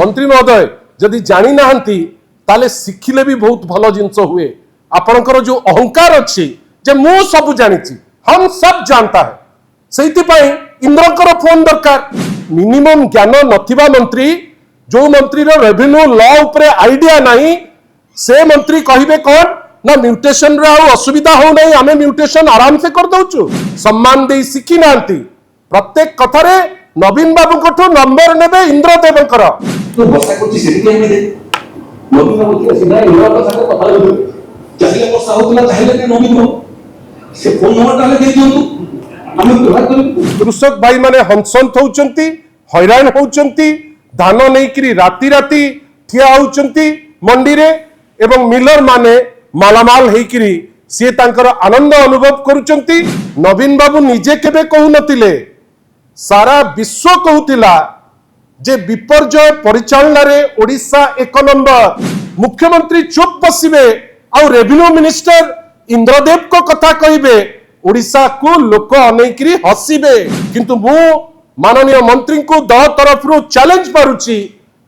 मंत्री महोदय जदि जानी नाहंती ताले शिखिले भी बहुत भलो जिंस हुए आपनकर जो अहंकार अच्छी जे मु सब जानिची हम सब जानता है सेति पई इंद्रकर फोन दरकार मिनिमम ज्ञान नथिबा मंत्री जो मंत्री रो रेवेन्यू लॉ ऊपर आईडिया नहीं से मंत्री कहिबे कौन ना म्यूटेशन रे आ असुविधा हो नहीं आमे म्यूटेशन आराम से कर दउछु सम्मान दे शिखी नांती प्रत्येक कथारे नवीन बाबू कठो नंबर नेबे इंद्रदेवकर तो बसा करछि सेति केमे दे नवीन बाबू के सिना इंद्र का साथे कथा होय चाहिए बसा होतला चाहिए के नवीन बाबू से फोन नंबर डाले दे दियंतु आमे व्यवहार करू कृषक भाई माने हंसंत होउचंती हैरान होउचंती धान नेकरी राती राती ठिया होउचंती मंडी रे एवं मिलर माने मालामाल हेकरी से तांकर आनंद अनुभव करुचंती नवीन बाबू निजे केबे कहू नथिले सारा विश्व कहूतिला जे विपर्जय परिचालना रे ओडिशा एक नंबर मुख्यमंत्री चुप बसिबे आ रेवेन्यू मिनिस्टर इंद्रदेव को कथा कहिबे ओडिशा को लोक अनेकरी हसिबे किंतु मु माननीय मंत्री को दह तरफ रु चैलेंज पारुची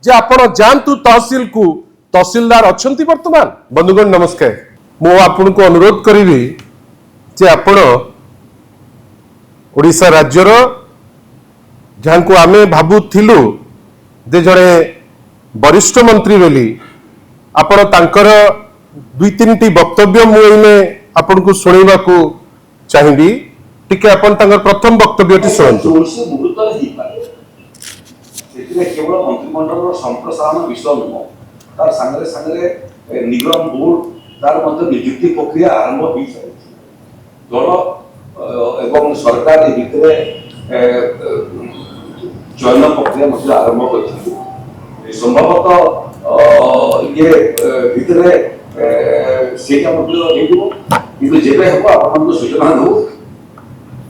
जे आपण जानतु तहसील को तहसीलदार अछंती वर्तमान बंधुगण नमस्कार मु आपण को अनुरोध करिवि जे आपण ओडिशा राज्यर जहां को आमे भाबुथिलु जे जड़े वरिष्ठ मंत्री बोली आपण तांकर दुई तीन टी वक्तव्य मुझे आपण को सुनवा को चाहिए टिके आपण तांकर प्रथम वक्तव्यटी सुनतु केवल मंत्रिमंडल संप्रसारण विषय नुह तार संगे संगे निगम बोर्ड तार मध्य नियुक्ति प्रक्रिया आरंभ हो दल एवं सरकार भितर चयन प्रक्रिया मध्य आरंभ कर संभवतः ये भितर सेटा मध्य किंतु जेबे हबो आपन को सूचना दो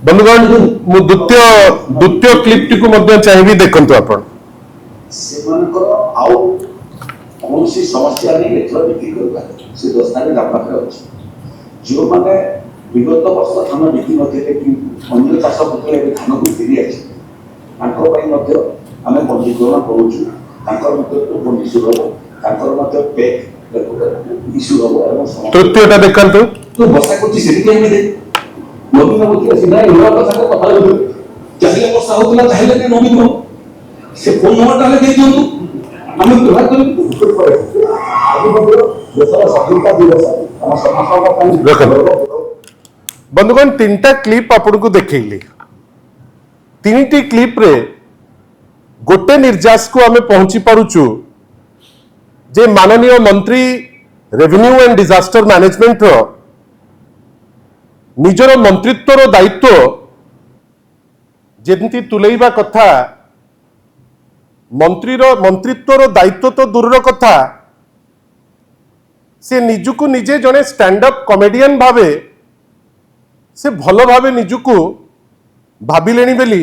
बंधुगण मु द्वितीय क्लिप टी को मध्य चाहिए देखंतु आपण से मानकर आउ कौन सी समस्या नहीं लेखा बिक्री करबा से दस्तावेज आपन पाखरे अछि जो माने विगत वर्ष धान बिक्री मध्य कि अन्य चाष पत्र धान को फेरी अछि तांकर पई मध्य आमे पंजीकरण करूछु तांकर मध्य तो इश्यू हो तांकर मध्य पेक इश्यू हो एवं तृतीयटा देखंतु तो बसा करछि सेति केमे दे नवीन बाबू के सिना इंद्र का साथे कथा होय चाहिए बसा होतला चाहिए के नवीन बाबू से फोन नंबर डाले दे दियंतु आमे व्यवहार करू आगे बढ़ो देशर स्वाधीनता दिवस हम समाज का बंधुगण तीनटा क्लिप आपण को देखैली तीनटी क्लिप रे गोटे निर्यास को आमे पहुंची पारुचु जे माननीय मंत्री रेवेन्यू एंड डिजास्टर मैनेजमेंट रो निजर मंत्रित्व रो दायित्व जेंती तुलेइबा कथा मंत्री रो मंत्रित्व रो दायित्व तो दूर कथा से निजुकु निजे जने स्टैंड अप कॉमेडियन भावे से भलो भावे निजुकु भाविलेनी बेली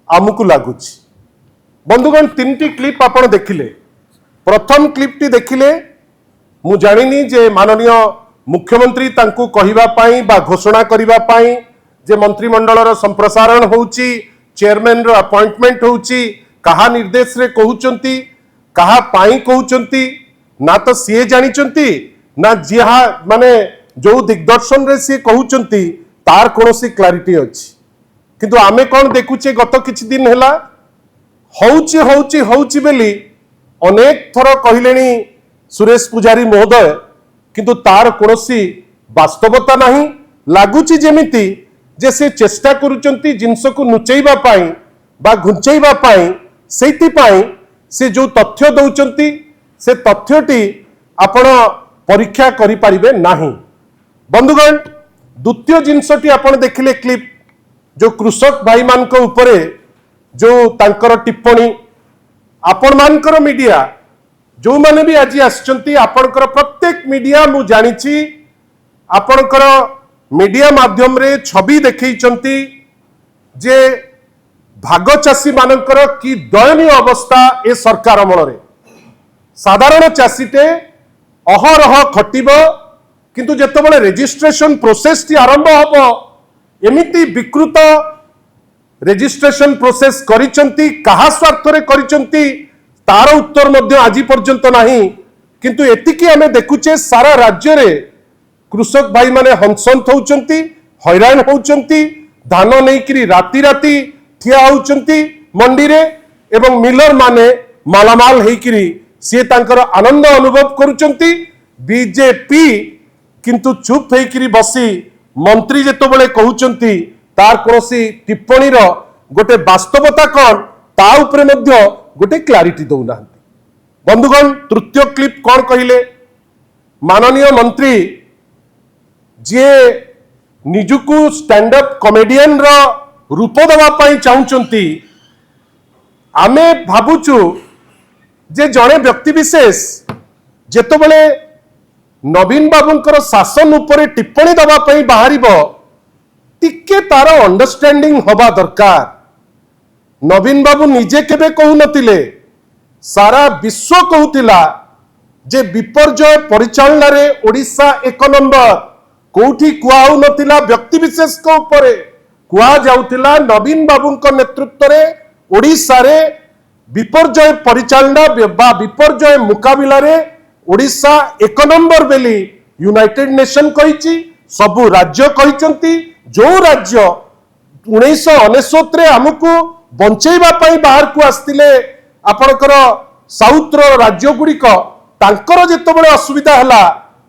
आमुकु लागुची बंधुगण तीनटी क्लिप आपण देखिले प्रथम क्लिप टी देखिले मु जानिनी जे माननीय मुख्यमंत्री तांकु कहिबा पाई बा घोषणा करिबा पाई जे मंत्रिमंडल रो संप्रसारण होउची चेयरमैन रो अपॉइंटमेंट होउची कहा निर्देश रे कहउचंती कहा पाई कहउचंती ना तो सीए जानिचंती ना जिहा माने जो दिग्दर्शन रे सी कहउचंती तार कोनोसी क्लैरिटी अछि किंतु आमे कोन देखुचे गत किछि दिन हैला होउची होउची होउची बेली अनेक थर कहिलेनी सुरेश पुजारी महोदय किंतु तार कोनोसी वास्तवता नहीं लागुची जेमिति जे से चेष्टा करूचंती जिंस को नुचैबा पाई बा घुंचैबा पाई सेति पाई से जो तथ्य दउचंती से तथ्यटी आपण परीक्षा करि परिबे नाही बंधुगण द्वितीय जिंसटी आपण देखिले क्लिप जो कृषक भाई मान को ऊपरे जो तांकर टिप्पणी आपण मानकर मीडिया जो माने भी आज आछंती आपणकर प्रत्येक मीडिया मु जानिछि आपणकर मीडिया माध्यम रे छवि देखैचंती जे भाग चाषी मानकर की दयनीय अवस्था ए सरकार अमल रे साधारण चाषीटे अहरह खटिब किंतु जेतेबेले रेजिस्ट्रेशन प्रोसेस टी आरंभ हबो एमिति विकृत रेजिस्ट्रेशन प्रोसेस करिचंती कहा स्वार्थ रे करिचंती तार उत्तर मध्य आज पर्यंत नहीं। किंतु एतिकी आमे देखुचे सारा राज्य रे कृषक भाई माने हंसंत होउचंती, हैरान होउचंती, धान नेइकरी राति राति ठिया होउचंती मंडी रे, एवं मिलर माने मालामाल हेइकरी से तांकर आनंद अनुभव करुचंती। बीजेपी किंतु चुप हेइकरी बसी मंत्री जेतबेले कहउचंती तार कोनोसी टिप्पणीर गोटे वास्तवता कौन ता उपरे मध्य गोटे क्लारिटी दौना। बंधुगण तृतीय क्लिप कौन कहिले, माननीय मंत्री जे निजुकु स्टैंड अप कॉमेडियन रो रूप दवा पाई चाहउचंती। आमे भाबुचु जे जड़े व्यक्ति विशेष जेतबेले नवीन बाबूंकर शासन उपरे टिप्पणी दवा पाई बाहरिबो टिके तार अंडरस्टैंडिंग हवा दरकार। नवीन बाबू निजे केबे कहू नथिले, सारा विश्व कहूतिला जे विपर्जय परिचालना रे ओडिशा एक नंबर। कोठी कुआ हो नथिला व्यक्ति विशेष को ऊपर कुआ जाउतिला नवीन बाबूंकर नेतृत्व रे ओडिशा रे विपर्जय परिचालना बा विपर्जय मुकाबिला रे ओडिशा एक नंबर बेली यूनाइटेड नेशन कहिछि, सबु राज्य कहिचंती। जो राज्य 1999 रे हमकु बंचेबा पई बाहर को आस्तिले आपनकर साउथ रो राज्य गुड़िक तांकर जेतबेले असुविधा हला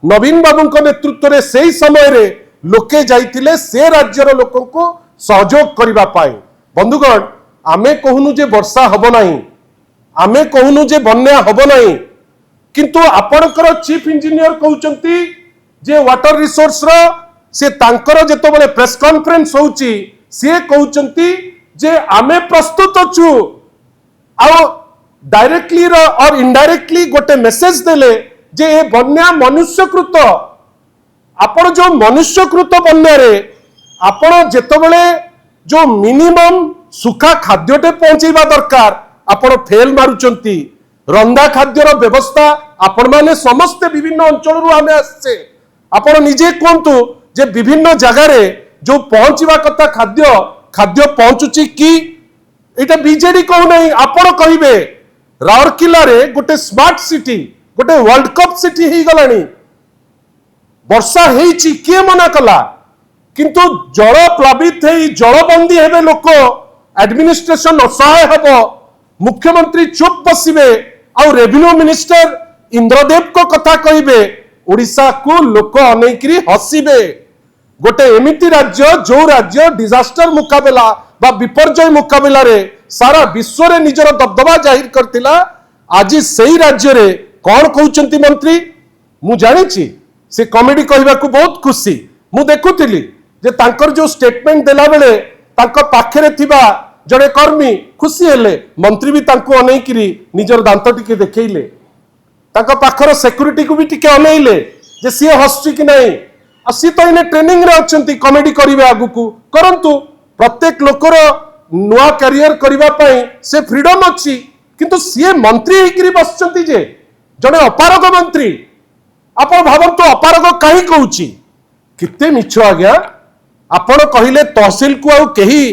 नवीन बाबूंक नेतृत्व रे सेही समय रे लोके जाइतिले से राज्यर लोकन को सहयोग करिबा पाई। बंधुगण आमे कहूनु जे वर्षा हबो नाही, आमे कहूनु जे बन्या हबो नाही, किंतु आपनकर चीफ इंजीनियर कहउचंती जे वाटर रिसोर्स रो से तांकर जेतबेले प्रेस कॉन्फ्रेंस होउची से कहउचंती जे आमे प्रस्तुत अछु आ डायरेक्टली और इनडायरेक्टली गोटे मेसेज देले जे ए बन्या मनुष्यकृत। आपण जो मनुष्यकृत बन्या रे आपण जेतबेले जो मिनिमम सुखा खाद्यटे पहुंचेबा दरकार आपण फेल मारुचंती। रंधा खाद्यर व्यवस्था आपण माने समस्त विभिन्न अंचल रु आमे आछे। आपण निजे कोंतु जे विभिन्न जगह रे जो पहुंचवा कथा खाद्य खाद्य पहुंचुची कि एटा बीजेडी कहू नहीं, आपण कहिबे राउरकेला रे गोटे स्मार्ट सिटी गोटे वर्ल्ड कप सिटी ही गलानी। वर्षा हेची के मना कला, किंतु जल प्लावित हे जलबंदी हेबे लोक एडमिनिस्ट्रेशन असहाय हबो, मुख्यमंत्री चुप बसिबे आ रेवेन्यू मिनिस्टर इंद्रदेव को कथा कहिबे, ओडिशा को लोक अनेकरी हसिबे। गोटे एमिति राज्य जो राज्य डिजास्टर मुकाबला बा विपर्जय मुकाबला रे सारा विश्व रे निजर दबदबा जाहिर करतिला, आज सही राज्य रे कौन कहउचंती मंत्री मु जानिछि से कॉमेडी कहबा को बहुत खुशी। मु देखुतिली जे तांकर जो स्टेटमेंट देला बेले तांको पाखरे थिबा जड़े कर्मी खुशी हेले, मंत्री भी तांको अनेकरी निजर दांत टिके देखैले, तांको पाखर सिक्युरिटी को भी टिके अनेइले जे सी हस्ती कि नहीं। सी तो इने ट्रेनिंग रे अछंती कॉमेडी करिवे आगु को करंतु प्रत्येक लोकर नुआ करियर करिवा पई से फ्रीडम अछि, किंतु सी मंत्री हेकरी बसचंती जे जने अपारग मंत्री। आपण भाबंतु अपारग काहे कहउची किते मिछ आज्ञा। आपण कहिले तहसील को आ केही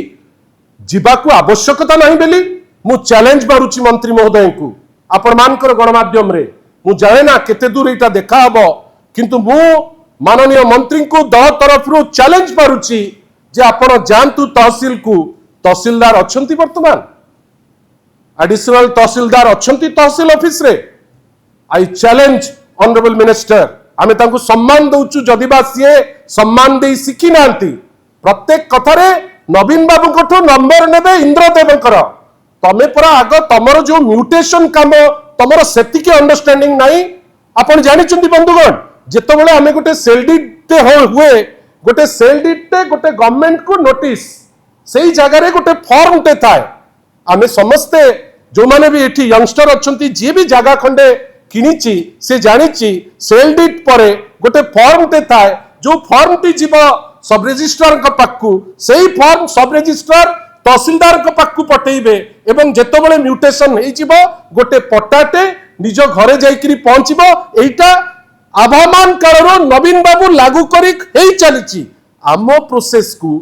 जीवा को आवश्यकता नहीं बेली मु चैलेंज मारुची मंत्री महोदय को आपण मानकर गणमाध्यम रे। मु जाने ना केते दूर एटा देखा हबो, किंतु मु माननीय मंत्री को दल तरफ रु चैलेंज मारुची जे आपण जानतु तहसील को। तहसीलदार अछंती वर्तमान एडिशनल तहसीलदार अछंती तहसील ऑफिस रे। आई चैलेंज ऑनरेबल मिनिस्टर आमे तांको सम्मान दउचु जदि बा सिए सम्मान देई सिखि नांती प्रत्येक कथारे नवीन बाबू कोठो नंबर नेबे इंद्रदेवकर। तमे परा आग तमरो जो म्यूटेशन काम तमरो सेति के अंडरस्टैंडिंग नाही। आपण जानिचंती बंधुगण जेतबेले आमे गोटे सेलडीट हुए गोटे सेलडीट गोटे गवर्नमेंट को नोटिस सेही जगह रे गोटे फॉर्म टे थाए। आमे समस्ते जो माने भी एठी यंगस्टर अछंती जे भी जगह खंडे किनिची से जानिची सेलडीट परे गोटे फॉर्म टे थाए। जो फॉर्म टी जीव सब रजिस्ट्रार का पाखु सेही फॉर्म सब रजिस्ट्रार तहसीलदार का पाखु पठेइबे एवं जेतबेले म्यूटेशन हेइ जीव गोटे पट्टाटे निज घरे जाइकरी पहुंचीबो। एइटा आभामान कारणो नवीन बाबू लागू करी हेइ चलीची। आम प्रोसेस को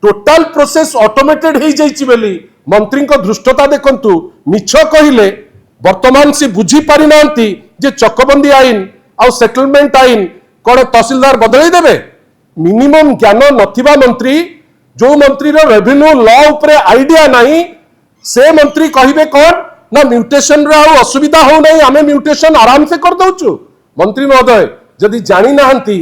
टोटाल प्रोसेस ऑटोमेटेड हेइ जाइची बेली मंत्री को दृष्टता देखंतु। मिछ कहिले वर्तमान से बुझी पारि नांती जे चकबंदी आईन आउ सेटलमेंट आईन कौन तहसीलदार बदलाई देबे। मिनिमम ज्ञान नथिबा मंत्री, जो मंत्री रो रेवेन्यू लॉ उपरे आइडिया नहीं, से मंत्री कहिबे कौन ना म्यूटेशन रे आउ असुविधा हो नहीं, आमे म्यूटेशन आराम से कर दउछु। मंत्री महोदय जदि जानी नाहंती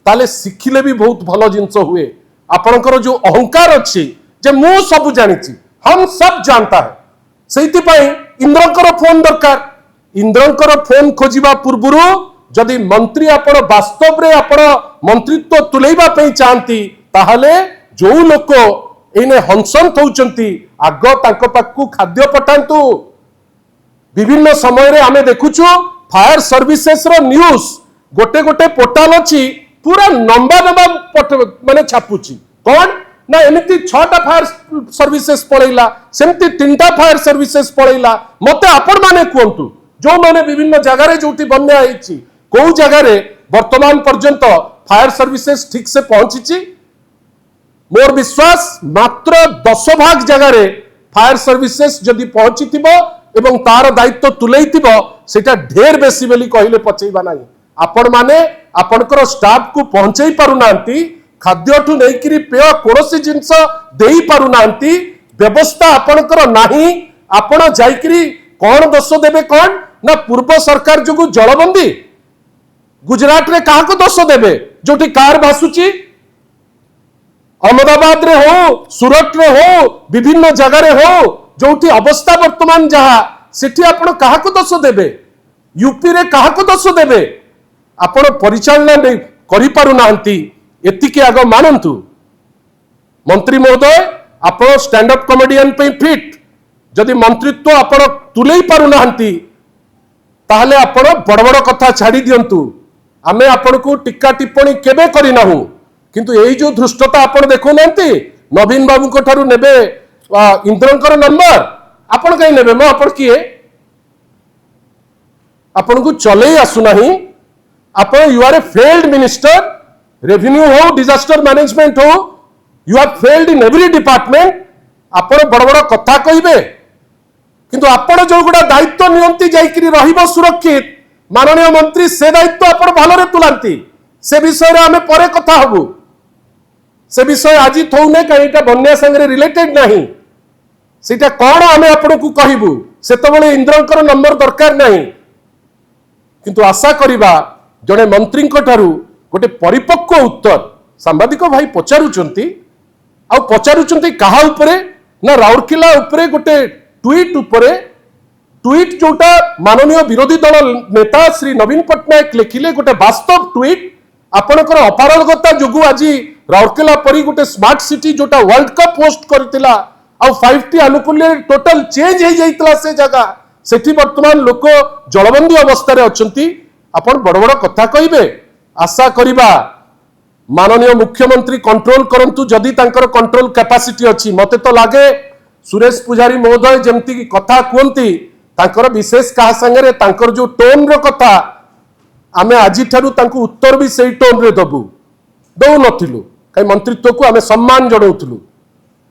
ताले शिखिले भी बहुत भलो जिंस हुए। आपनकर जो अहंकार अच्छी जे मु सब जानिछि, हम सब जानता है, सेति पई इंद्रकर फोन दरकार। इंद्रकर फोन खोजिबा पूर्वरु जदि मंत्री आपण वास्तव रे आपण मंत्रित्व तुलेइबा पई चाहंती ताहले जो लोक एने हंसंत होउचंती आग तांको पाकू खाद्य पठांतु। विभिन्न समय रे आमे देखुछु फायर सर्विसेस रो न्यूज गोटे गोटे पोर्टाल अछि पूरा नंबा नंबा माने छापुची कौन ना एमिति 6टा फायर सर्विसेस पळैला, सेमति 3टा फायर सर्विसेस पळैला। मते आपण माने कोंतु जो माने विभिन्न जगह रे जोटी बन्या आइछि को जगह रे वर्तमान पर्यंत फायर सर्विसेस ठीक से पहुंचीची। मोर विश्वास मात्र 10 भाग जगह रे फायर सर्विसेस जदि पहुंचीथिबो एवं तार दायित्व तुलेइथिबो सेटा ढेर बेसी बेली कहिले पचैबा नाही। आपण माने आपनकर स्टाफ को पहुंचै पारु नांती, खाद्य ठु नेकिरी पेय कोनोसी जिंस देई पारु नांती, व्यवस्था आपनकर नाही। आपण जाईकिरी कोन दोष देबे कौन ना पूर्व सरकार जोगु जलबंदी गुजरात रे काहा को दोष देबे जोटी कार भासुची, अहमदाबाद रे हो, सूरत रे हो, विभिन्न जगह रे हो जोटी अवस्था वर्तमान जहा सेठी आपण काहा को दोष देबे, यूपी रे काहा को दोष देबे। आपण परिचालना नहीं करि पारु नांती, एतिके आग मानंतु। मंत्री महोदय आपण स्टैंड अप कॉमेडियन पे फिट, जदि मंत्रित्व आपण तुलेई पारु नांती ताहले आपण बड़ बड़ कथा छाड़ी दियंतु। आमे आपण को टिक्का टिप्पणी केबे करि नाहु, किंतु एई जो धृष्टता आपण देखु नांती नवीन बाबू को ठारू नेबे इंद्रंकर नंबर आपण कहीं नेबे म आपण किए आपण को चले आसु नाही। आपण you are a failed minister, revenue हो, डिजास्टर मैनेजमेंट हो, you are failed in every department. आपण बड़ बड़ कथा कहिबे किंतु आपण जो गुडा दायित्व नियंती जाईकरी रहिबो सुरक्षित माननीय मंत्री से दायित्व आपण भलरे तुलांती। से विषय रे हमें परे कथा हबु, से विषय आज थौने कहीटा बन्या संगे रिलेटेड नाही, सेटा कोन हमें आपण को कहिबु सेतबेले इंद्रंकर नंबर दरकार नाही। किंतु आशा करिबा जड़े मंत्री गोटे परिपक्व उत्तर सांबादिक भाई पचारुचंती आ पचारुचंती कहा उपरे ना राउरकेला उपरे गोटे ट्वीट उपरे, ट्वीट जोटा माननीय विरोधी दल नेता श्री नवीन पट्टनायक लिखिले गोटे वास्तव ट्वीट। आपणकर अपारगता जोगु आज राउरकेला परी गोटे स्मार्ट सिटी जोटा वर्ल्ड कप होस्ट करतिला आ 5टी अनुकूल्य टोटल चेंज हो जाइतला से जगह सेठी वर्तमान लोक जलबंदी अवस्था रे अछंती। आपण बड़ बड़ कथा कहिबे, आशा करिबा माननीय मुख्यमंत्री कंट्रोल करंतु जदि तांकर कंट्रोल कैपेसिटी अछि। मते तो लागे सुरेश पुजारी महोदय जेमती की कथा कहती तांकर विशेष कहा संगे तांकर जो टोन रो कथा आमे आजि ठारू तांको उत्तर भी सही टोन रे दबु दउ नथिलु, कई मंत्रित्व को आमे सम्मान जणाउथलु।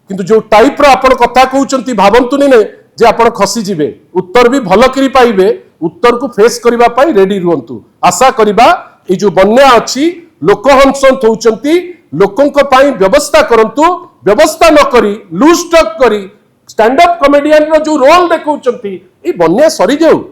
किंतु जो टाइप रो आपण कथा कहउचंती भाबंतुनी ने जे आपण खसी जिवे, उत्तर भी भल करी पाइबे, उत्तर को फेस करिबा पाई रेडी रुहंतु। आशा करिबा ए जो बन्या अछि लोक हंसंत होउचंती, लोकंक पाई व्यवस्था करंतु, व्यवस्था न करी लूज स्टॉक करी स्टैंड अप कॉमेडियन रो जो रोल देखउचंती ए बन्या सरी जाऊ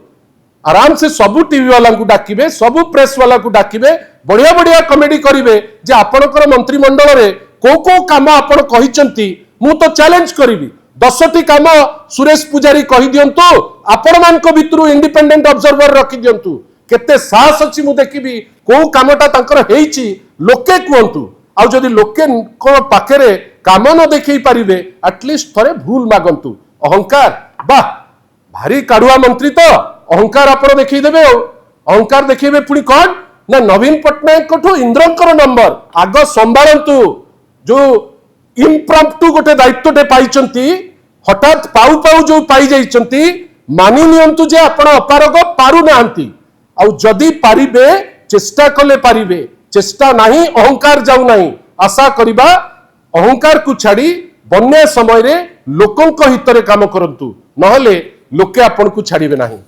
आराम से सबू टीवी वाला को डाकिबे, सबू प्रेस वाला को डाकिबे, बढ़िया बढ़िया कॉमेडी करिवे जे आपणकर मंत्रिमंडल रे को काम आपण कहिचंती। मु तो चैलेंज करिवि 10टी काम सुरेश पुजारी कहि दियंतु, आपण मानक भितरु इंडिपेंडेंट ऑब्जर्वर रखि दियंतु, केते साहस अछि मु देखिबि को कामटा तांकर हेइची लोके कुहंतु। आ जदि लोके को पाखरे काम न देखै पारिबे एटलिस्ट थरे भूल मागंतु। अहंकार वाह भारी काडुआ मंत्री तो अहंकार आपण देखै देबे, अहंकार देखैबे पुणी कोन ना नवीन पट्टनायक कोठो इंद्रंकर नंबर आग संभाळंतु। जो इम्प्रॉम्प्टू गोटे दायित्वटे पाइचंती हठात पाउ पाउ जो पाई जाइचंती मानि नियंतु जे आपण अपारग पारु नाहंती। आ जदि पारिबे चेष्टा कले पारिबे, चेष्टा नाही अहंकार जाऊ नाही। आशा करिबा अहंकार को छाड़ी बन्या समय रे लोकंक हितरे काम करंतु, नहले लोके आपण को छाड़िबे नाही।